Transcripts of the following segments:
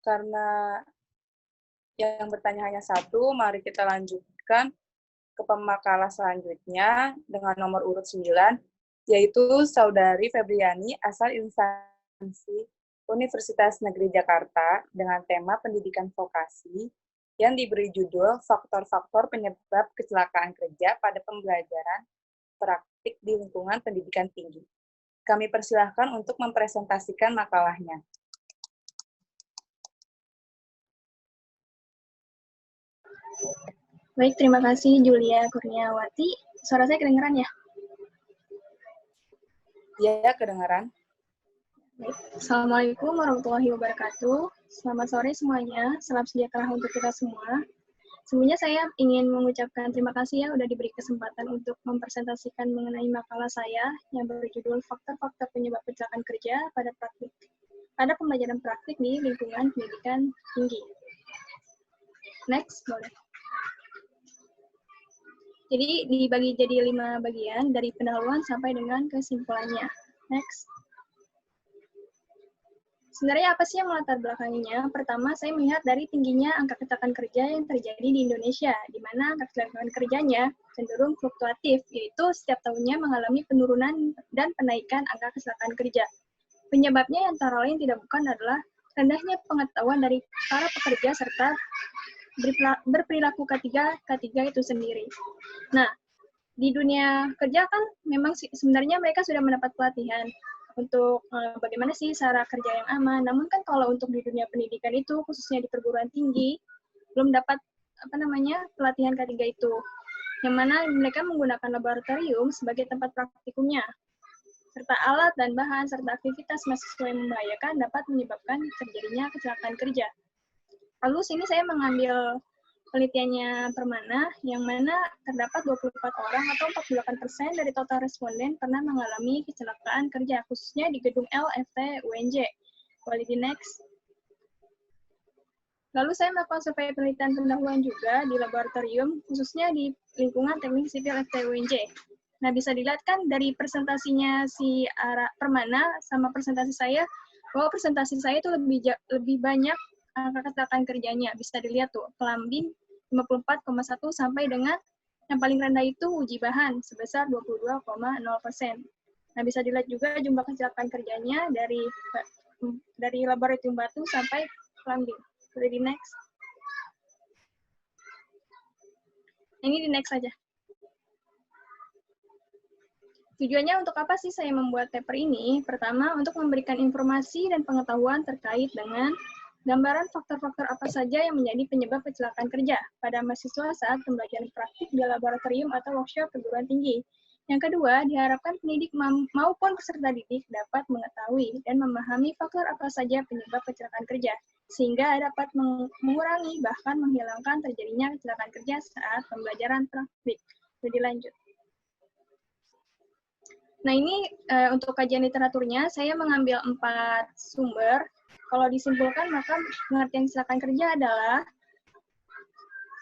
karena yang bertanya hanya satu, mari kita lanjutkan ke pemakalah selanjutnya dengan nomor urut 9, yaitu Saudari Febriani asal instansi Universitas Negeri Jakarta dengan tema pendidikan vokasi yang diberi judul Faktor-faktor penyebab kecelakaan kerja pada pembelajaran praktik di lingkungan pendidikan tinggi. Kami persilahkan untuk mempresentasikan makalahnya. Baik, terima kasih Julia Kurniawati. Suara saya kedengaran ya? Ya, kedengaran. Baik. Assalamualaikum warahmatullahi wabarakatuh. Selamat sore semuanya. Salam sejahtera untuk kita semua. Sebelumnya saya ingin mengucapkan terima kasih ya udah diberi kesempatan untuk mempresentasikan mengenai makalah saya yang berjudul Faktor-faktor penyebab kecelakaan kerja pada pembelajaran praktik di lingkungan pendidikan tinggi. Next, boleh. Jadi dibagi jadi 5 bagian dari pendahuluan sampai dengan kesimpulannya. Next. Sebenarnya apa sih yang melatar belakanginya? Pertama, saya melihat dari tingginya angka kecelakaan kerja yang terjadi di Indonesia, di mana angka kecelakaan kerjanya cenderung fluktuatif, yaitu setiap tahunnya mengalami penurunan dan penaikan angka kecelakaan kerja. Penyebabnya antara lain tidak bukan adalah rendahnya pengetahuan dari para pekerja serta berperilaku K3 itu sendiri. Nah, di dunia kerja kan memang sebenarnya mereka sudah mendapat pelatihan untuk bagaimana sih cara kerja yang aman. Namun kan kalau untuk di dunia pendidikan itu, khususnya di perguruan tinggi, belum dapat pelatihan K3 itu. Yang mana mereka menggunakan laboratorium sebagai tempat praktikumnya. Serta alat dan bahan, serta aktivitas mahasiswa yang membahayakan dapat menyebabkan terjadinya kecelakaan kerja. Lalu sini saya mengambil penelitiannya Permana, yang mana terdapat 24 orang atau 48% dari total responden pernah mengalami kecelakaan kerja, khususnya di gedung LFT UNJ. Boleh di next. Lalu saya melakukan survei penelitian pendahuluan juga di laboratorium, khususnya di lingkungan teknik sipil FT UNJ. Nah, bisa dilihat kan dari presentasinya si Permana sama presentasi saya, bahwa presentasi saya itu lebih banyak angka kecelakaan kerjanya. Bisa dilihat tuh, Kelambing 54,1 sampai dengan yang paling rendah itu uji bahan sebesar 22,0%. Nah, bisa dilihat juga jumlah kecelakaan kerjanya dari laboratorium Batu sampai Kelambing. Boleh di next. Ini di next saja. Tujuannya untuk apa sih saya membuat paper ini? Pertama, untuk memberikan informasi dan pengetahuan terkait dengan gambaran faktor-faktor apa saja yang menjadi penyebab kecelakaan kerja pada mahasiswa saat pembelajaran praktik di laboratorium atau workshop perguruan tinggi. Yang kedua, diharapkan pendidik maupun peserta didik dapat mengetahui dan memahami faktor apa saja penyebab kecelakaan kerja, sehingga dapat mengurangi bahkan menghilangkan terjadinya kecelakaan kerja saat pembelajaran praktik. Jadi lanjut. Nah, ini untuk kajian literaturnya, saya mengambil 4 sumber. Kalau disimpulkan, maka pengertian kecelakaan kerja adalah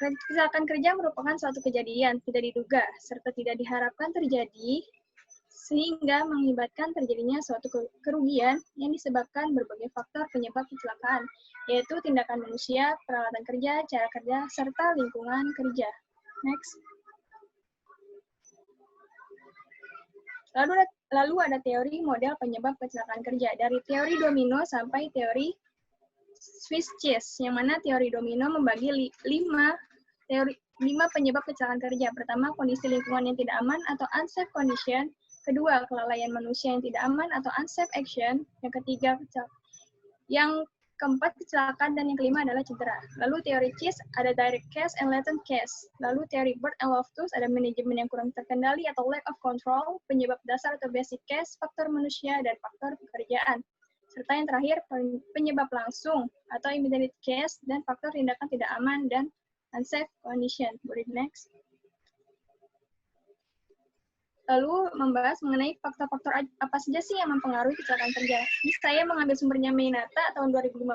kecelakaan kerja merupakan suatu kejadian tidak diduga, serta tidak diharapkan terjadi, sehingga mengakibatkan terjadinya suatu kerugian yang disebabkan berbagai faktor penyebab kecelakaan, yaitu tindakan manusia, peralatan kerja, cara kerja, serta lingkungan kerja. Next. Lalu ada teori model penyebab kecelakaan kerja, dari teori domino sampai teori Swiss cheese, yang mana teori domino membagi 5 penyebab kecelakaan kerja. Pertama, kondisi lingkungan yang tidak aman atau unsafe condition. Kedua, kelalaian manusia yang tidak aman atau unsafe action. Yang ketiga, yang keempat, kecelakaan, dan yang kelima adalah cedera. Lalu teori CHIS ada direct case and latent case. Lalu teori Bird and Loftus ada manajemen yang kurang terkendali atau lack of control, penyebab dasar atau basic case, faktor manusia, dan faktor pekerjaan. Serta yang terakhir, penyebab langsung atau immediate case, dan faktor tindakan tidak aman dan unsafe condition. Boleh next. Lalu membahas mengenai faktor-faktor apa saja sih yang mempengaruhi kecelakaan kerja. Ini saya mengambil sumbernya Meinata tahun 2015,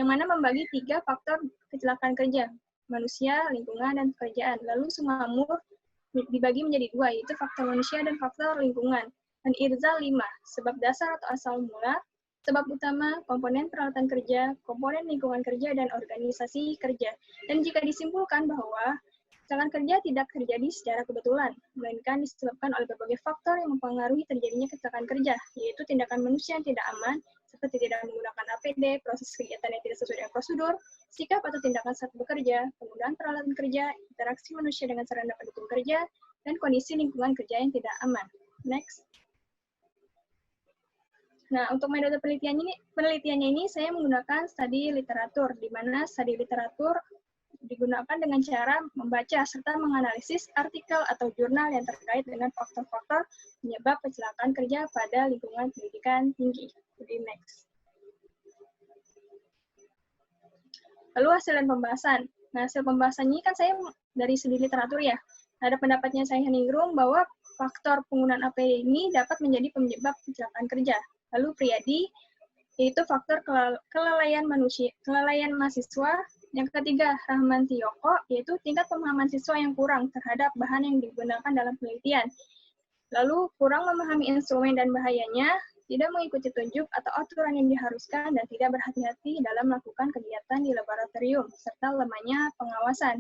yang mana membagi 3 faktor kecelakaan kerja, manusia, lingkungan, dan pekerjaan. Lalu Sumamur dibagi menjadi 2, yaitu faktor manusia dan faktor lingkungan. Dan Irza 5, sebab dasar atau asal mula, Sebab utama, komponen peralatan kerja, komponen lingkungan kerja, dan organisasi kerja. Dan jika disimpulkan bahwa kecelakaan kerja tidak terjadi secara kebetulan, melainkan disebabkan oleh berbagai faktor yang mempengaruhi terjadinya kecelakaan kerja, yaitu tindakan manusia yang tidak aman, seperti tidak menggunakan APD, proses kegiatan yang tidak sesuai dengan prosedur, sikap atau tindakan saat bekerja, penggunaan peralatan kerja, interaksi manusia dengan sarana pendukung kerja, dan kondisi lingkungan kerja yang tidak aman. Next. Nah, untuk metode penelitiannya ini saya menggunakan studi literatur, di mana studi literatur digunakan dengan cara membaca serta menganalisis artikel atau jurnal yang terkait dengan faktor-faktor penyebab kecelakaan kerja pada lingkungan pendidikan tinggi. Jadi next. Lalu hasil dan pembahasan. Nah, hasil pembahasan ini kan saya dari studi literatur ya. Ada pendapatnya saya Ningrum bahwa faktor penggunaan APD ini dapat menjadi penyebab kecelakaan kerja. Lalu Priyadi, yaitu faktor kelalaian mahasiswa. Yang ketiga, Rahman Tiyoko, yaitu tingkat pemahaman siswa yang kurang terhadap bahan yang digunakan dalam penelitian. Lalu, kurang memahami instrumen dan bahayanya, tidak mengikuti tunjuk atau aturan yang diharuskan, dan tidak berhati-hati dalam melakukan kegiatan di laboratorium, serta lemahnya pengawasan.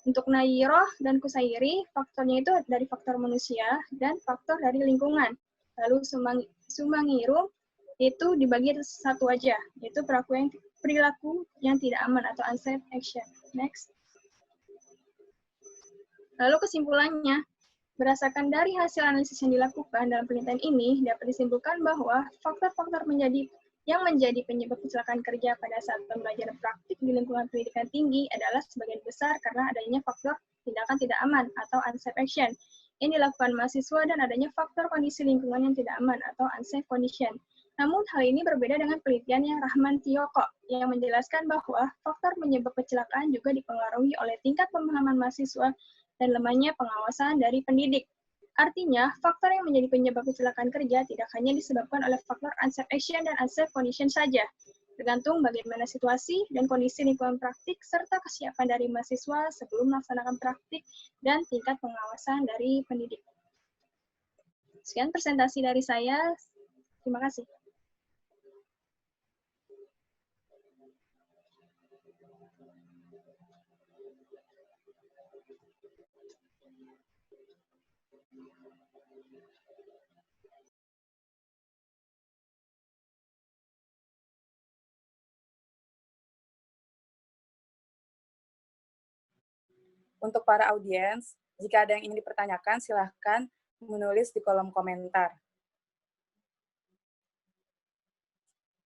Untuk Nairoh dan Kusairi, faktornya itu dari faktor manusia dan faktor dari lingkungan. Lalu Sumangirum itu dibagi satu aja, yaitu perilaku yang tidak aman atau unsafe action. Next. Lalu kesimpulannya, berdasarkan dari hasil analisis yang dilakukan dalam penelitian ini, dapat disimpulkan bahwa faktor-faktor yang menjadi penyebab kecelakaan kerja pada saat pembelajaran praktik di lingkungan pendidikan tinggi adalah sebagian besar karena adanya faktor tindakan tidak aman atau unsafe action yang dilakukan mahasiswa dan adanya faktor kondisi lingkungan yang tidak aman atau unsafe condition. Namun hal ini berbeda dengan penelitian yang Rahman Tiyoko yang menjelaskan bahwa faktor penyebab kecelakaan juga dipengaruhi oleh tingkat pemahaman mahasiswa dan lemahnya pengawasan dari pendidik. Artinya, faktor yang menjadi penyebab kecelakaan kerja tidak hanya disebabkan oleh faktor unsafe action dan unsafe condition saja, tergantung bagaimana situasi dan kondisi lingkungan praktik serta kesiapan dari mahasiswa sebelum melaksanakan praktik dan tingkat pengawasan dari pendidik. Sekian presentasi dari saya. Terima kasih. Untuk para audiens, jika ada yang ingin dipertanyakan, silahkan menulis di kolom komentar.